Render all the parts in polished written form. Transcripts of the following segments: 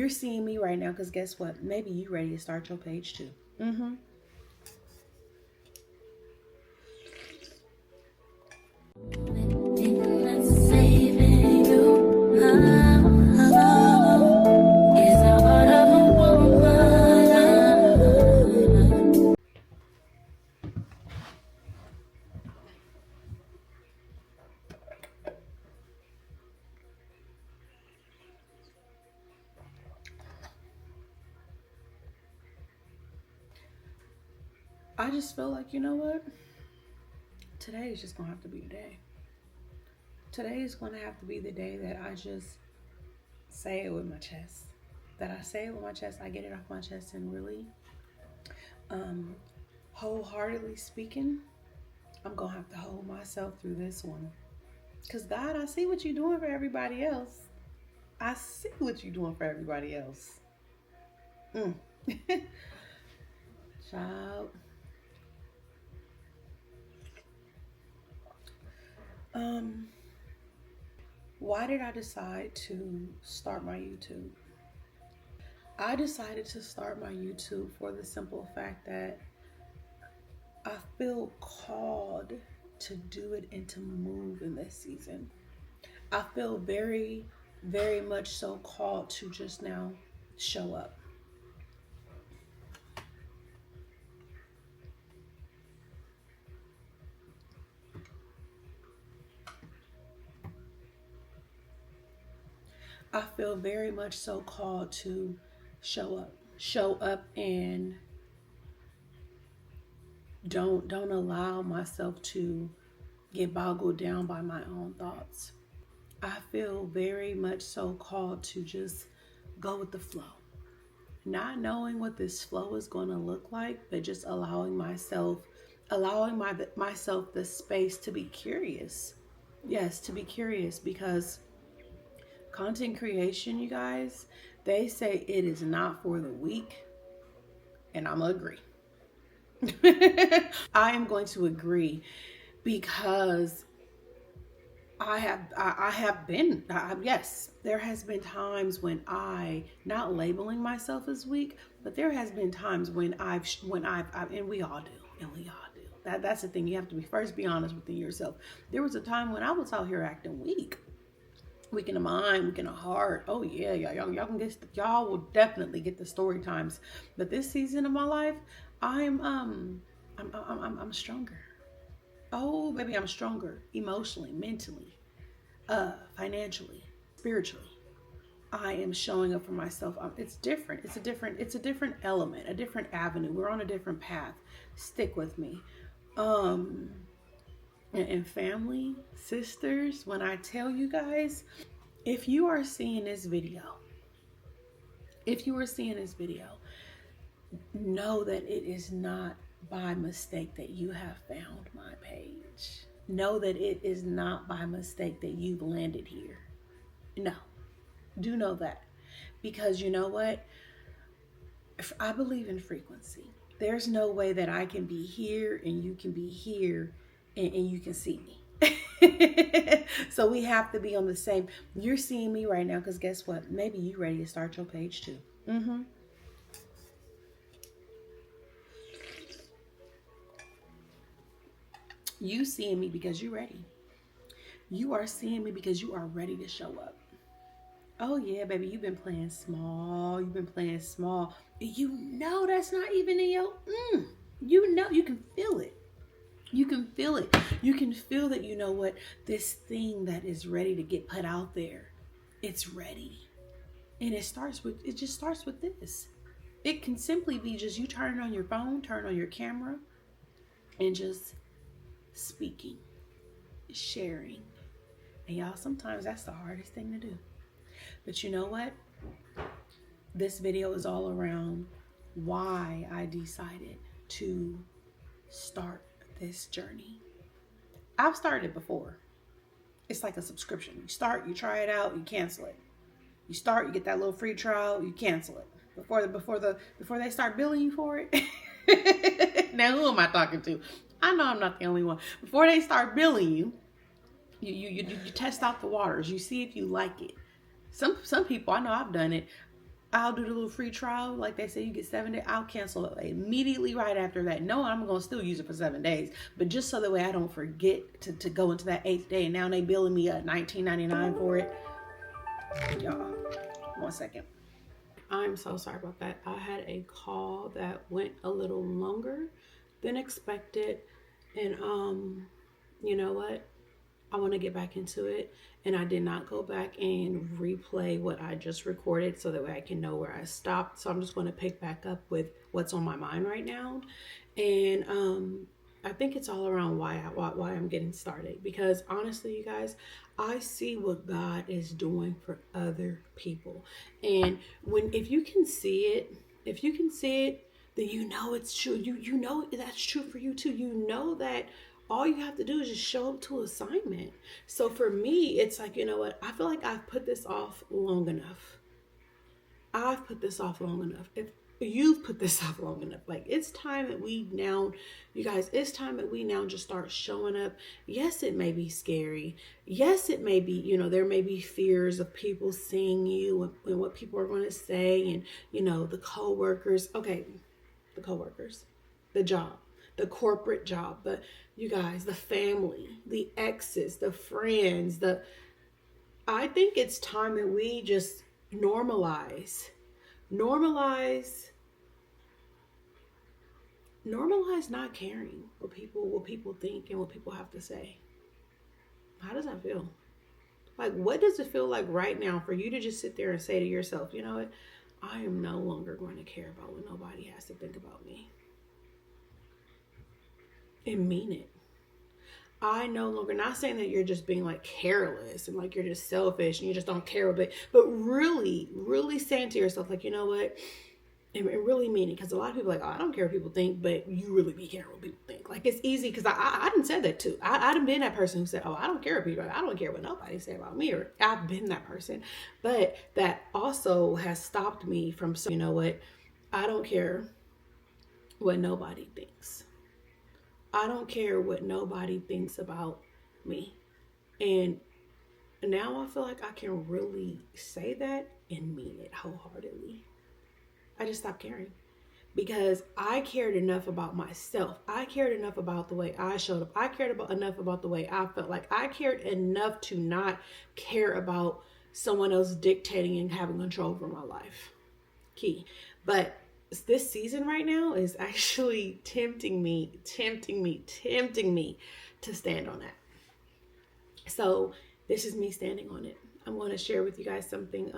You're seeing me right now because guess what? Maybe you ready to start your page too. Mm-hmm. I just feel like, you know what? Today is just going to have to be the day. Today is going to have to be the day that I just say it with my chest. That I say it with my chest, I get it off my chest, and really, wholeheartedly speaking, I'm going to have to hold myself through this one. Because God, I see what you're doing for everybody else. I see what you're doing for everybody else. Child. Why did I decide to start my YouTube? I decided to start my YouTube for the simple fact that I feel called to do it and to move in this season. I feel very, very much so called to just now show up. I feel very much so called to show up and don't allow myself to get boggled down by my own thoughts. I feel very much so called to just go with the flow. Not knowing what this flow is going to look like, but just allowing myself the space to be curious. Yes, to be curious, because content creation, you guys, they say it is not for the weak, and I'm gonna agree. I am going to agree because yes, there has been times when not labeling myself as weak, but there has been times when and we all do. That's the thing. You have to be honest within yourself. There was a time when I was out here acting weak in the mind, weak in the heart. Oh yeah, y'all will definitely get the story times. But this season of my life, I'm stronger. Oh baby, I'm stronger emotionally, mentally, financially, spiritually. I am showing up for myself. It's different. It's a different element, a different avenue. We're on a different path. Stick with me. And family, sisters, when I tell you guys, if you are seeing this video, know that it is not by mistake that you have found my page. Know that it is not by mistake that you've landed here. No, do know that. Because you know what? I believe in frequency. There's no way that I can be here and you can be here and you can see me. So we have to be on the same. You're seeing me right now because guess what? Maybe you ready to start your page too. You seeing me because you're ready. You are seeing me because you are ready to show up. Oh yeah, baby, you've been playing small. You know that's not even in your You know, you can feel it. You can feel it. You can feel that, you know what, this thing that is ready to get put out there, it's ready. And it just starts with this. It can simply be just you turning on your phone, turn on your camera, and just speaking, sharing. And y'all, sometimes that's the hardest thing to do. But you know what? This video is all around why I decided to start this journey. I've started before. It's like a subscription. You start, you try it out, you cancel it. You start, you get that little free trial, you cancel it. Before they start billing you for it. Now who am I talking to? I know I'm not the only one. Before they start billing you, you test out the waters. You see if you like it. Some people, I know I've done it. I'll do the little free trial. Like they say, you get 7 days. I'll cancel it immediately right after that. No, I'm going to still use it for 7 days. But just so that way I don't forget to go into that 8th day. And now they billing me at $19.99 for it. Y'all, 1 second. I'm so sorry about that. I had a call that went a little longer than expected. And you know what? I want to get back into it. And I did not go back and replay what I just recorded so that way I can know where I stopped. So I'm just going to pick back up with what's on my mind right now. And I think it's all around why I'm getting started. Because honestly, you guys, I see what God is doing for other people. And if you can see it, then you know it's true. You know that's true for you too. You know that all you have to do is just show up to assignment. So for me, it's like, you know what? I feel like I've put this off long enough. If you've put this off long enough, like it's time that we now, you guys, it's time that we now just start showing up. Yes, it may be scary. Yes, it may be, you know, there may be fears of people seeing you and what people are going to say, and, you know, the coworkers, the job, the corporate job, but you guys, the family, the exes, the friends, I think it's time that we just normalize not caring what people think and what people have to say. How does that feel? Like, what does it feel like right now for you to just sit there and say to yourself, you know what? I am no longer going to care about what nobody has to think about me. And mean it. I no longer, not saying that you're just being like careless and like you're just selfish and you just don't care a bit, but really, really saying to yourself, like, you know what? And really mean it. Because a lot of people are like, oh, I don't care what people think, but you really be caring what people think. Like, it's easy because I didn't say that too. I done been that person who said, oh, I don't care what people, I don't care what nobody say about me, or I've been that person. But that also has stopped me from, you know what? I don't care what nobody thinks. I don't care what nobody thinks about me. And now I feel like I can really say that and mean it wholeheartedly. I just stopped caring because I cared enough about myself. I cared enough about the way I showed up. I cared enough about the way I felt. Like I cared enough to not care about someone else dictating and having control over my life. Key. But this season right now is actually tempting me to stand on that. So this is me standing on it. I'm going to share with you guys something.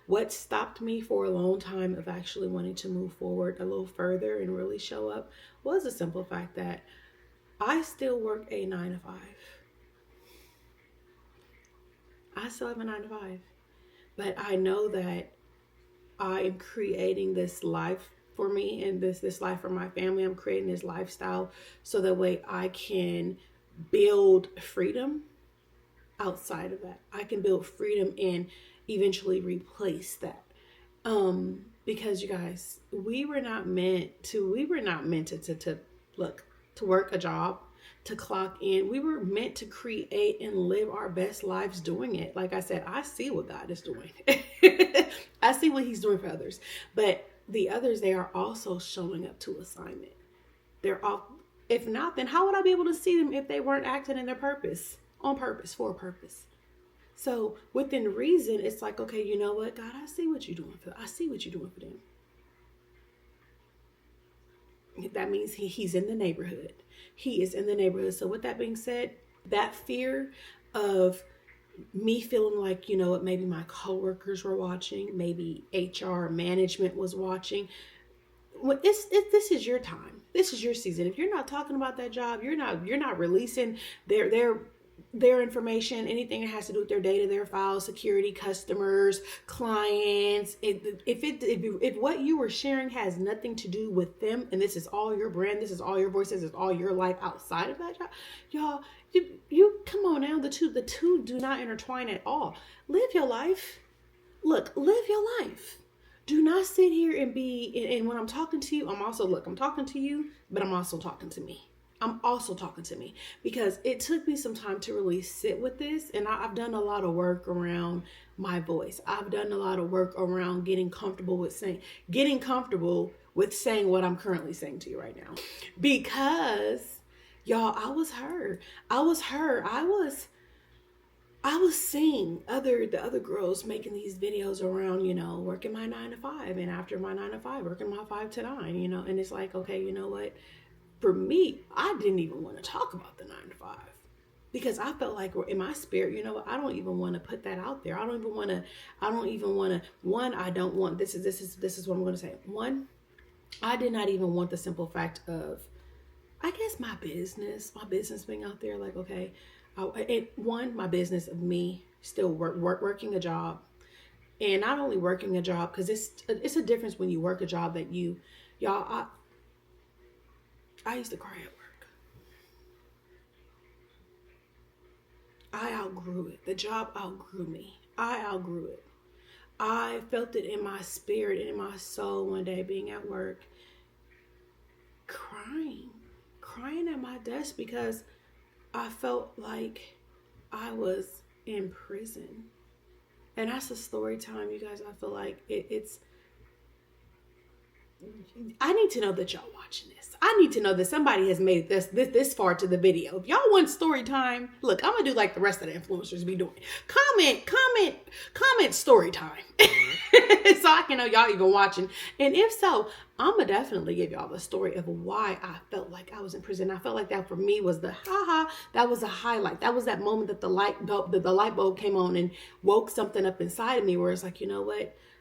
What stopped me for a long time of actually wanting to move forward a little further and really show up was the simple fact that I still work a 9 to 5. I still have a 9 to 5. But I know that I am creating this life for me and this life for my family. I'm creating this lifestyle so that way I can build freedom outside of that. I can build freedom and eventually replace that. Because you guys, we were not meant to work a job, to clock in. We were meant to create and live our best lives doing it. Like I said, I see what God is doing. I see what he's doing for others. But the others, they are also showing up to assignment. They're all, if not, then how would I be able to see them if they weren't acting in their purpose? On purpose, for a purpose. So within reason, it's like, okay, you know what, God, I see what you're doing for them. I see what you're doing for them. That means he's in the neighborhood. He is in the neighborhood. So with that being said, that fear of me feeling like, you know what, maybe my coworkers were watching, maybe HR management was watching. Well, this is your time. This is your season. If you're not talking about that job, you're not releasing their information, anything that has to do with their data, their files, security, customers, clients. If what you were sharing has nothing to do with them, and this is all your brand, this is all your voice, this is all your life outside of that job, y'all, you come on now. The two do not intertwine at all. Live your life. Look, live your life. Do not sit here and when I'm talking to you, I'm talking to you, but I'm also talking to me. I'm also talking to me, because it took me some time to really sit with this. And I've done a lot of work around my voice. I've done a lot of work around getting comfortable with saying what I'm currently saying to you right now. Because y'all, I was her. I was her. I was seeing the other girls making these videos around, working my 9 to 5, and after my 9 to 5, working my 5 to 9, and it's like, okay, you know what? For me, I didn't even want to talk about the 9 to 5, because I felt like in my spirit, I don't even want to put that out there. I don't even want to, one, I don't want, this is what I'm going to say. One, I did not even want the simple fact of, I guess, my business being out there. Like, okay, my business of me still working a job, and not only working a job, because it's a difference when you work a job that I used to cry at work. I outgrew it. The job outgrew me. I outgrew it. I felt it in my spirit and in my soul one day, being at work, crying at my desk, because I felt like I was in prison. And that's a story time, you guys. I feel like it's I need to know that y'all watching this. I need to know that somebody has made this far to the video. If y'all want story time, look, I'm gonna do like the rest of the influencers be doing. Comment story time. So I can know y'all even watching. And if so, I'm gonna definitely give y'all the story of why I felt like I was in prison. I felt like that for me was that was a highlight. That was that moment that the light bulb came on and woke something up inside of me, where it's like, you know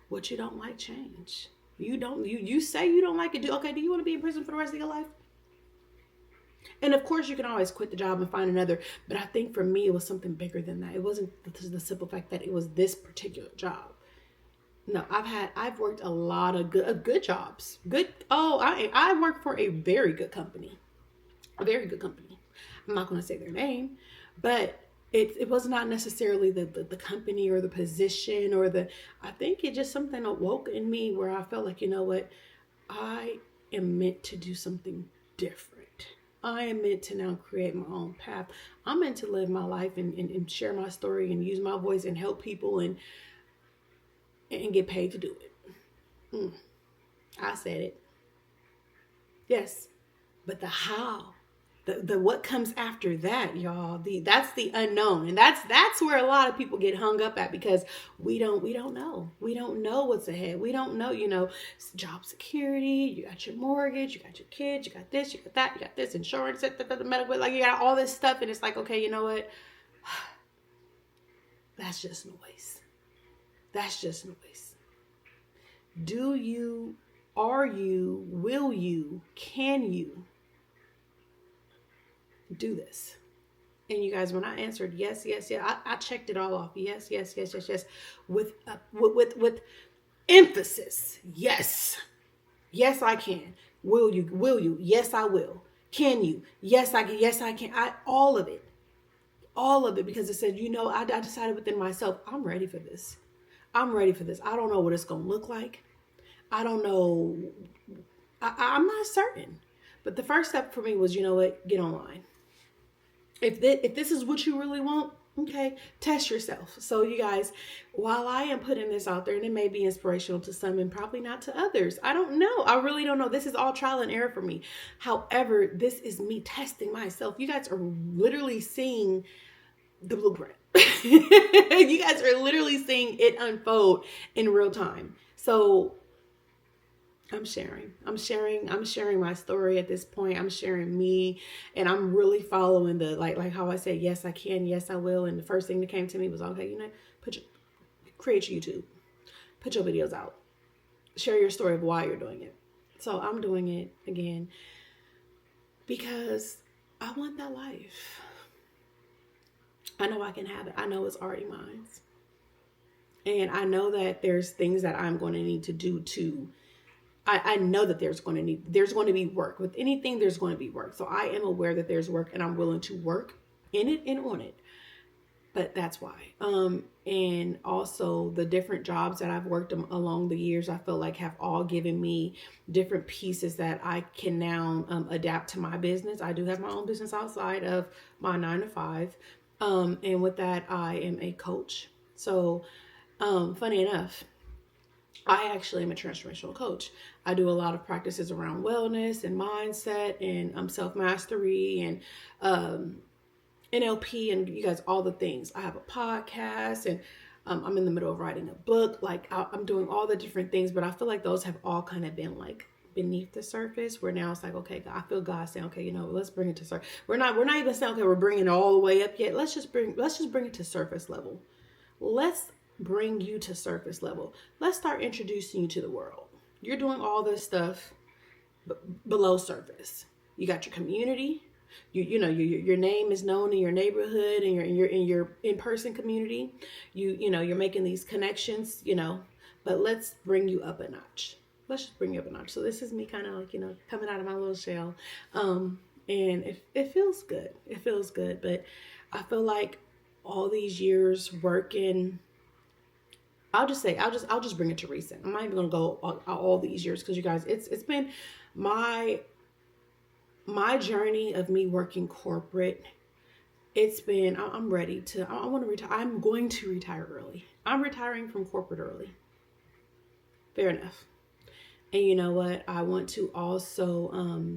what you don't like, change. You say you don't like it. Do you want to be in prison for the rest of your life? And of course you can always quit the job and find another. But I think for me, it was something bigger than that. It wasn't the simple fact that it was this particular job. No, I've worked a lot of good jobs. I work for a very good company. A very good company. I'm not going to say their name, but it was not necessarily the company or the position I think it just something awoke in me where I felt like, you know what, I am meant to do something different. I am meant to now create my own path. I'm meant to live my life and share my story and use my voice and help people and get paid to do it. I said it. Yes, but the how. The what comes after that, y'all, that's the unknown. And that's where a lot of people get hung up at, because we don't know. We don't know what's ahead. We don't know, job security, you got your mortgage, you got your kids, you got this, you got that, you got this insurance, the medical, like you got all this stuff. And it's like, okay, you know what? That's just noise. That's just noise. Do you, are you, will you, can you do this? And you guys, when I answered yes, I checked it all off. Yes, with emphasis. Yes, I can. Will you? Yes, I will. Can you? Yes, I can. Yes, I can. All of it, because it said, I decided within myself, I'm ready for this. I don't know what it's gonna look like. I don't know. I'm not certain. But the first step for me was, get online. If this is what you really want, okay, test yourself. So you guys, while I am putting this out there, and it may be inspirational to some and probably not to others, I don't know. I really don't know. This is all trial and error for me. However, this is me testing myself. You guys are literally seeing the blueprint. You guys are literally seeing it unfold in real time. So I'm sharing my story at this point. I'm sharing me, and I'm really following the, like how I said, yes, I can, yes, I will. And the first thing that came to me was, okay, create your YouTube, put your videos out, share your story of why you're doing it. So I'm doing it again because I want that life. I know I can have it. I know it's already mine. And I know that there's things that I'm going to need to do to, I know that there's going to be work. With anything, there's going to be work. So I am aware that there's work, and I'm willing to work in it and on it. but that's why. And also the different jobs that I've worked along the years, I feel like have all given me different pieces that I can now adapt to my business. I do have my own business outside of my 9 to 5. And with that, I am a coach. So, funny enough, I actually am a transformational coach. I do a lot of practices around wellness and mindset and self-mastery and NLP and you guys, all the things. I have a podcast and I'm in the middle of writing a book. Like I'm doing all the different things, but I feel like those have all kind of been like beneath the surface where now it's like, okay, I feel God saying, okay, let's bring it to surface. We're not even saying, okay, we're bringing it all the way up yet. Let's just bring it to surface level. Let's bring you to surface level. Let's start introducing you to the world. You're doing all this stuff below surface. You got your community. Your name is known in your neighborhood and in your in-person community. You're making these connections, but let's bring you up a notch. Let's just bring you up a notch. So this is me kind of like, coming out of my little shell. And it feels good. It feels good. But I feel like all these years working, I'll just bring it to recent. I'm not even going to go all these years because you guys, it's been my journey of me working corporate. It's been, I'm ready to, I want to retire. I'm going to retire early. I'm retiring from corporate early. Fair enough. And you know what? I want to also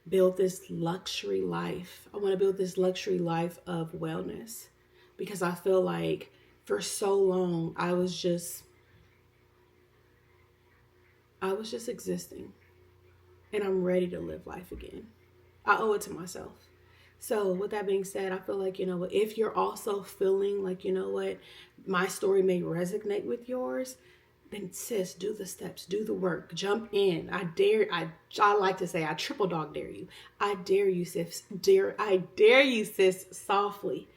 build this luxury life. I want to build this luxury life of wellness because I feel like for so long I was just existing, and I'm ready to live life again. I owe it to myself. So with that being said, I feel like, if you're also feeling like, my story may resonate with yours, then sis, do the steps, do the work, jump in. I like to say, I triple dog dare you. I dare you, sis. I dare you, sis, softly.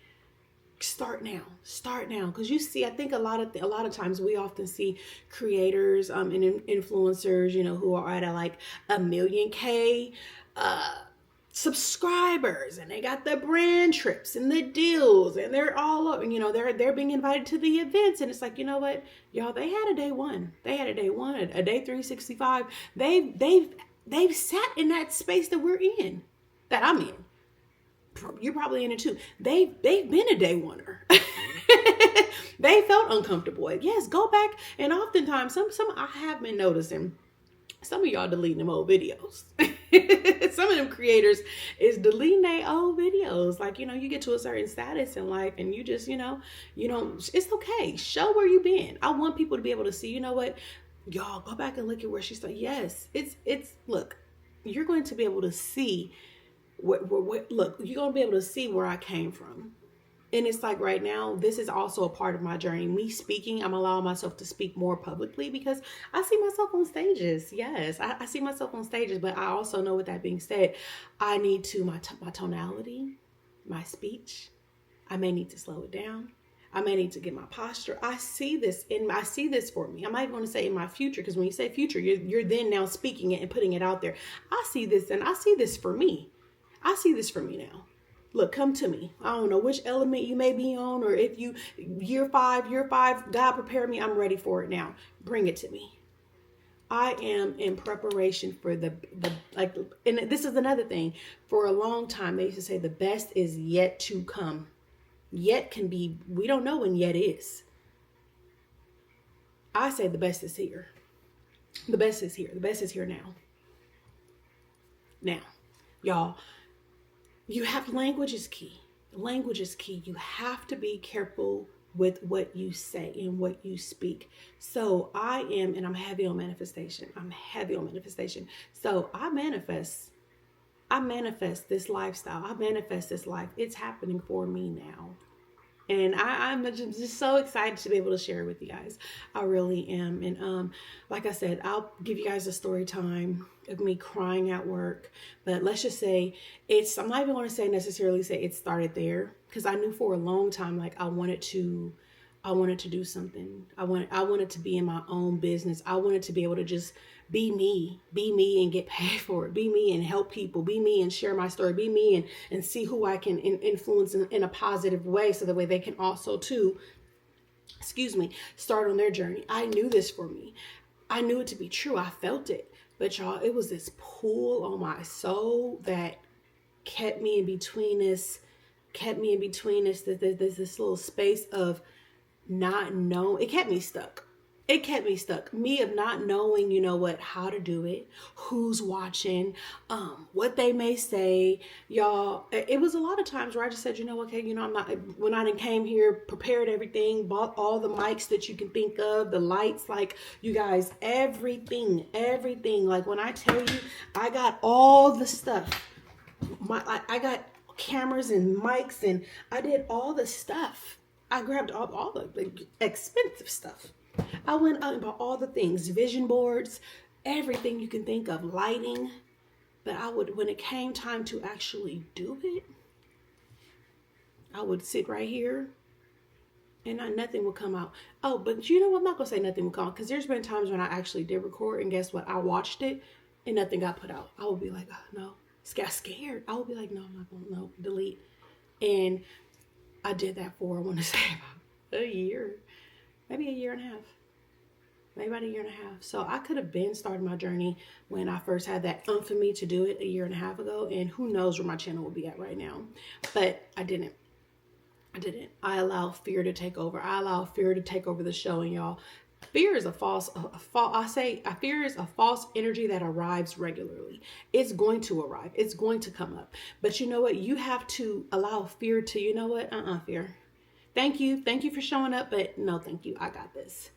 Start now. Because you see, I think a lot of times we often see creators and influencers, who are at like 1 million K subscribers, and they got the brand trips and the deals, and they're all up, and they're being invited to the events, and it's like, you know what, y'all, they had a day one, a day 365. They've sat in that space that we're in, that I'm in. You're probably in it too. They've been a day oneer. They felt uncomfortable. Yes, go back, and oftentimes some I have been noticing some of y'all deleting them old videos. Some of them creators is deleting their old videos. Like, you get to a certain status in life and you just, it's okay. Show where you've been. I want people to be able to see, what, y'all go back and look at where she started. Yes, it's, look, you're going to be able to see look, you're going to be able to see where I came from. And it's like right now, this is also a part of my journey. Me speaking, I'm allowing myself to speak more publicly because I see myself on stages. Yes, I see myself on stages, but I also know, with that being said, I need to, my tonality, my speech, I may need to slow it down. I may need to get my posture. I see this for me. I'm not even going to say in my future, because when you say future, you're then now speaking it and putting it out there. I see this, and I see this for me. I see this for me now. Look, come to me. I don't know which element you may be on, or if you, year five, God prepared me. I'm ready for it now. Bring it to me. I am in preparation for the like, and this is another thing. For a long time, they used to say the best is yet to come. Yet can be, we don't know when yet is. I say the best is here. The best is here. The best is here now. Now, y'all, you have, language is key. Language is key. You have to be careful with what you say and what you speak. So I'm heavy on manifestation. So I manifest this lifestyle. I manifest this life. It's happening for me now. And I'm just so excited to be able to share it with you guys. I really am. And like I said, I'll give you guys a story time of me crying at work. But let's just say I'm not even going to necessarily say it started there, because I knew for a long time, like, I wanted to I wanted to do something. I wanted to be in my own business. I wanted to be able to just be me and get paid for it. Be me and help people. Be me and share my story. Be me and see who I can influence in a positive way, so that way they can also too, start on their journey. I knew this for me. I knew it to be true. I felt it. But y'all, it was this pull on my soul that kept me in between this little space of not know. It kept me stuck. It kept me stuck. Me of not knowing, how to do it, who's watching, what they may say. Y'all, it was a lot of times where I just said, okay, I'm not, when I came here, prepared everything, bought all the mics that you can think of, the lights, like, you guys, everything. Like, when I tell you, I got all the stuff. I got cameras and mics, and I did all the stuff. I grabbed all the expensive stuff. I went out and bought all the things, vision boards, everything you can think of, lighting. But when it came time to actually do it, I would sit right here and nothing would come out. Oh, but you know what? I'm not going to say nothing would come out, because there's been times when I actually did record, and guess what? I watched it and nothing got put out. I would be like, oh, no. Got scared. I would be like, no, I'm not going to, no, delete. And I did that for, I want to say, about a year, maybe a year and a half. Maybe about a year and a half. So I could have been starting my journey when I first had that for me to do it a year and a half ago. And who knows where my channel will be at right now. But I didn't. I allow fear to take over. I allow fear to take over the show. And y'all, fear is fear is a false energy that arrives regularly. It's going to arrive. It's going to come up. But you know what? You have to allow fear to, fear. Thank you. Thank you for showing up. But no, thank you. I got this.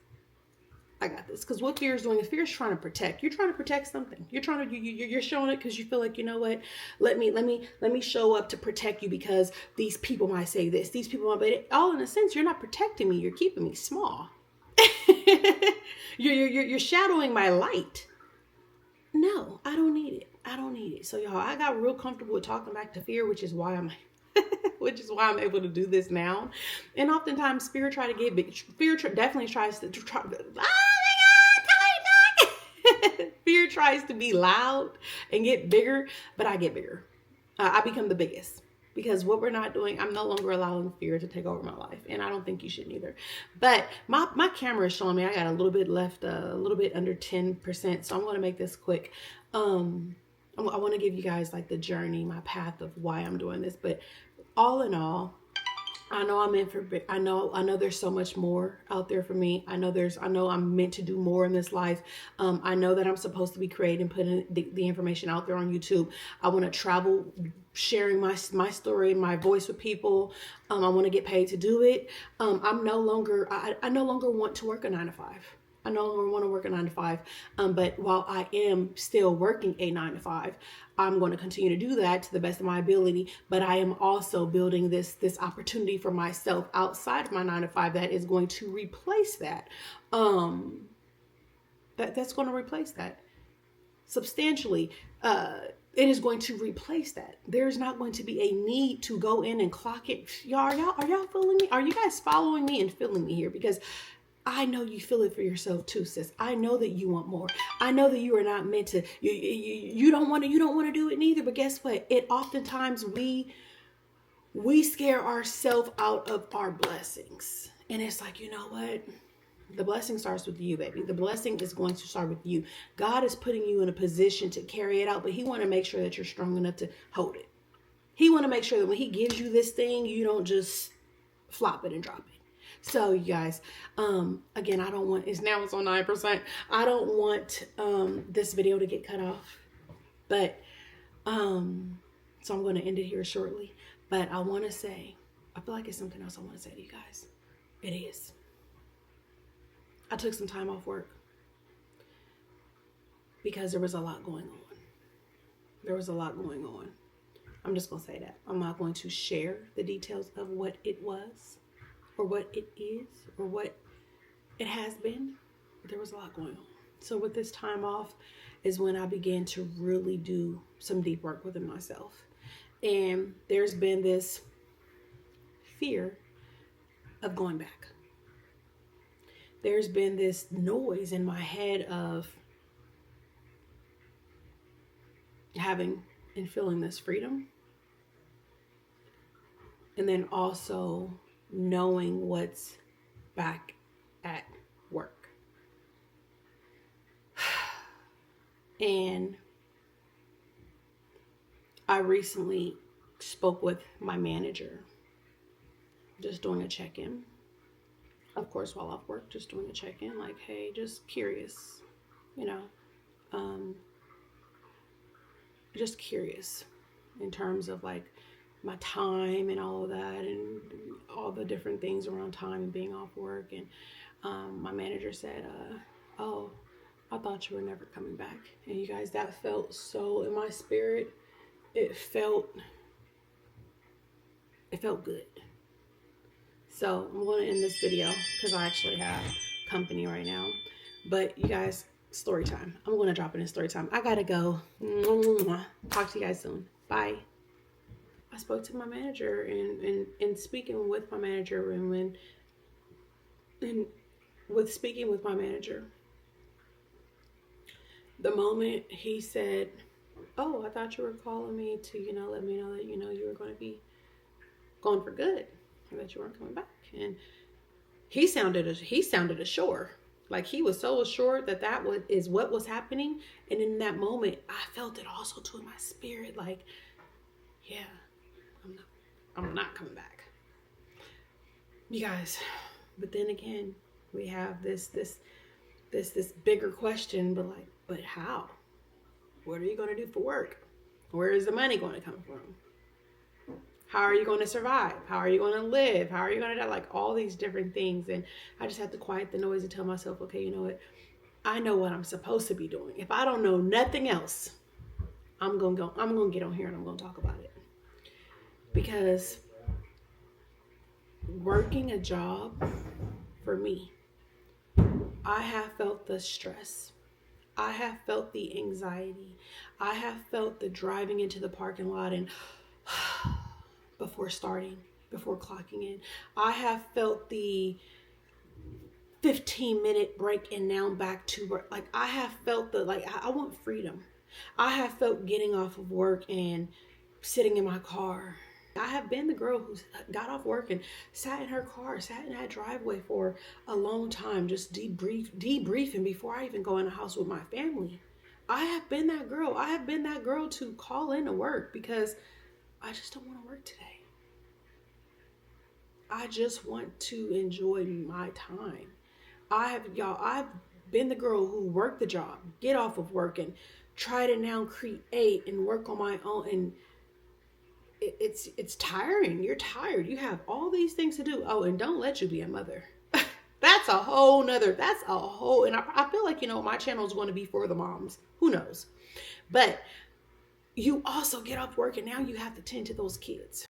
Because what fear is doing, fear is trying to protect. You're trying to protect something. You're showing it because you feel like, let me show up to protect you, because these people might say this, these people might, but all in a sense, you're not protecting me. You're keeping me small. You're shadowing my light. No, I don't need it. So y'all, I got real comfortable with talking back to fear, which is why I'm able to do this now. And oftentimes fear try to get big. Fear definitely tries to try. Fear tries to be loud and get bigger, but I get bigger. I become the biggest. Because what we're not doing, I'm no longer allowing fear to take over my life. And I don't think you should either. But my camera is showing me I got a little bit left, a little bit under 10%. So I'm going to make this quick. I want to give you guys like the journey, my path of why I'm doing this. But all in all, I know I know there's so much more out there for me. I know I'm meant to do more in this life. I know that I'm supposed to be creating, putting the information out there on YouTube. I want to travel, sharing my story and my voice with people. I want to get paid to do it. I no longer want to work a 9-to-5. I no longer want to work a 9-to-5. But while I am still working a 9-to-5, I'm going to continue to do that to the best of my ability. But I am also building this opportunity for myself outside of my 9-to-5 that is going to replace that. That's going to replace that substantially. It is going to replace that. There's not going to be a need to go in and clock it. Are y'all feeling me? Are you guys following me and feeling me here? Because I know you feel it for yourself too, sis. I know that you want more. I know that you are not meant to. You don't want to do it neither. But guess what? Oftentimes we scare ourselves out of our blessings, and it's like, you know what? The blessing starts with you, baby. The blessing is going to start with you. God is putting you in a position to carry it out, but He want to make sure that you're strong enough to hold it. He want to make sure that when He gives you this thing, you don't just flop it and drop it. So you guys, again, it's on 9%. I don't want, this video to get cut off, but, so I'm going to end it here shortly, but I want to say, I feel like it's something else I want to say to you guys. It is. I took some time off work because there was a lot going on. I'm just going to say that. I'm not going to share the details of what it was, or what it is, or what it has been. There was a lot going on. So with this time off is when I began to really do some deep work within myself. And there's been this fear of going back. there's been this noise in my head of having and feeling this freedom, and then also knowing what's back at work. And I recently spoke with my manager, just doing a check-in. Of course, while off work, just doing a check-in, like, hey, just curious, you know, just curious in terms of like my time and all of that and all the different things around time and being off work. And my manager said, oh, I thought you were never coming back. And you guys, that felt so in my spirit. It felt good. So I'm going to end this video because I actually have company right now. But you guys, story time. I'm going to drop it in story time. I got to go. Talk to you guys soon. Bye. I spoke to my manager, and speaking with my manager, and with speaking with my manager, the moment he said, oh, I thought you were calling me to, let me know that, you were going to be gone for good, and that you weren't coming back. And he sounded assured. Like he was so assured that is what was happening. And in that moment, I felt it also too in my spirit. Like, yeah, I'm not coming back. You guys, but then again, we have this bigger question, but how? What are you going to do for work? Where is the money going to come from? How are you going to survive? How are you going to live? How are you going to die? Like all these different things. And I just have to quiet the noise and tell myself, okay, you know what? I know what I'm supposed to be doing. If I don't know nothing else, I'm going to get on here and I'm going to talk about it. Because working a job for me, I have felt the stress. I have felt the anxiety. I have felt the driving into the parking lot and before clocking in. I have felt the 15-minute break and now I'm back to work. Like I have felt I want freedom. I have felt getting off of work and sitting in my car. I have been the girl who got off work and sat in her car, sat in that driveway for a long time, just debriefing before I even go in the house with my family. I have been that girl. I have been that girl to call in to work because I just don't want to work today. I just want to enjoy my time. I've been the girl who worked the job, get off of work and try to now create and work on my own. And it's tiring. You're tired. You have all these things to do. Oh, and don't let you be a mother. That's a whole, and I feel like, my channel is going to be for the moms. Who knows? But you also get off work and now you have to tend to those kids.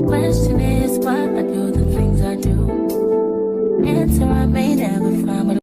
Question is, why I do the things I do? Answer, I may never